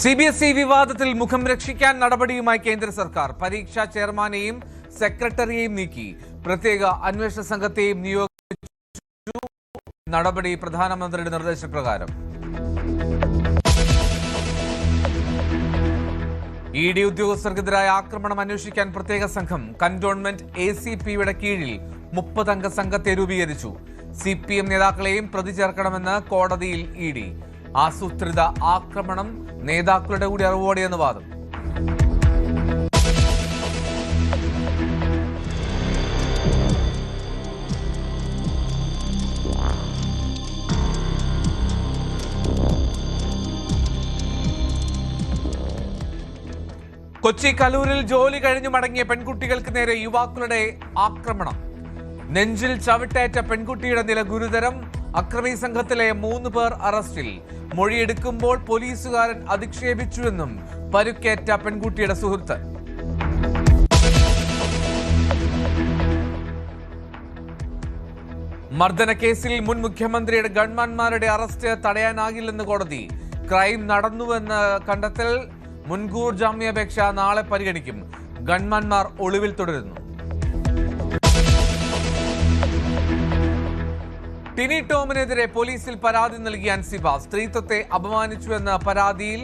CBSE വിവാദത്തിൽ മുഖം രക്ഷിക്കാൻ നടപടിയുമായി കേന്ദ്ര സർക്കാർ. പരീക്ഷാ ചെയർമാനെയും സെക്രട്ടറിയെയും നീക്കി. പ്രത്യേക അന്വേഷണ സംഘത്തെയും നിയോഗിച്ചു. നടപടി പ്രധാനമന്ത്രിയുടെ നിർദ്ദേശപ്രകാരം. ED ഉദ്യോഗസ്ഥർക്കെതിരായ ആക്രമണം അന്വേഷിക്കാൻ പ്രത്യേക സംഘം. കന്റോൺമെന്റ് ACPയുടെ കീഴിൽ 30 അംഗ സംഘത്തെ രൂപീകരിച്ചു. CPM നേതാക്കളെയും പ്രതി ചേർക്കണമെന്ന് കോടതിയിൽ ED. ആസൂത്രിത ആക്രമണം നേതാക്കളുടെ കൂടി അറിവോടെയെന്ന് വാദം. കൊച്ചി കലൂരിൽ ജോലി കഴിഞ്ഞു മടങ്ങിയ പെൺകുട്ടികൾക്ക് നേരെ യുവാക്കളുടെ ആക്രമണം. നെഞ്ചിൽ ചവിട്ടേറ്റ പെൺകുട്ടിയുടെ നില ഗുരുതരം. അക്രമി സംഘത്തിലെ 3 പേർ അറസ്റ്റിൽ. മൊഴിയെടുക്കുമ്പോൾ പോലീസുകാരൻ അധിക്ഷേപിച്ചുവെന്നും പരുക്കേറ്റ പെൺകുട്ടിയുടെ സുഹൃത്ത്. മർദ്ദന കേസിൽ മുൻ മുഖ്യമന്ത്രിയുടെ ഗൺമാന്മാരുടെ അറസ്റ്റ് തടയാനാകില്ലെന്ന് കോടതി. ക്രൈം നടന്നുവെന്ന് കണ്ടെത്തൽ. മുൻകൂർ ജാമ്യാപേക്ഷ നാളെ പരിഗണിക്കും. ഗൺമാന്മാർ ഒളിവിൽ തുടരുന്നു. ടിനി ടോമിനെതിരെ പോലീസിൽ പരാതി നൽകിയ അൻസിബ. സ്ത്രീത്വത്തെ അപമാനിച്ചുവെന്ന പരാതിയിൽ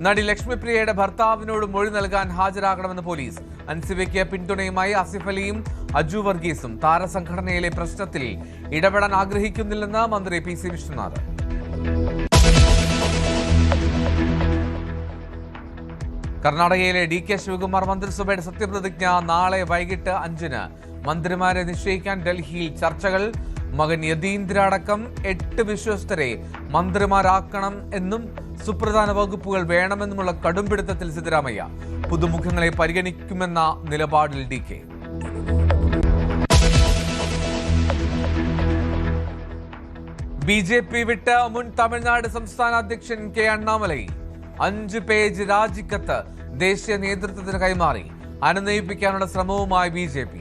നടി ലക്ഷ്മിപ്രിയയുടെ ഭർത്താവിനോട് മൊഴി നൽകാൻ ഹാജരാകണമെന്ന് പോലീസ്. അൻസിബയ്ക്ക് പിന്തുണയുമായി ആസിഫ് അലിയും അജു വർഗീസും. താരസംഘടനയിലെ പ്രശ്നത്തിൽ ഇടപെടാൻ ആഗ്രഹിക്കുന്നില്ലെന്ന് മന്ത്രി PC വിശ്വനാഥ്. കർണാടകയിലെ DK ശിവകുമാർ മന്ത്രിസഭയുടെ സത്യപ്രതിജ്ഞ നാളെ വൈകിട്ട് 5-ന്. മന്ത്രിമാരെ നിശ്ചയിക്കാൻ ഡൽഹിയിൽ ചർച്ചകൾ. മകൻ യതീന്ദ്ര അടക്കം 8 വിശ്വസ്തരെ മന്ത്രിമാരാക്കണം എന്നും സുപ്രധാന വകുപ്പുകൾ വേണമെന്നുമുള്ള കടുംപിടുത്തത്തിൽ സിദ്ധരാമയ്യ. പുതുമുഖങ്ങളെ പരിഗണിക്കുമെന്ന നിലപാടിൽ DK. BJP വിട്ട് മുൻ തമിഴ്നാട് സംസ്ഥാന അധ്യക്ഷൻ K അണ്ണാമലൈ. 5 പേജ് രാജിക്കത്ത് ദേശീയ നേതൃത്വത്തിന് കൈമാറി. അനുനയിപ്പിക്കാനുള്ള ശ്രമവുമായി BJP.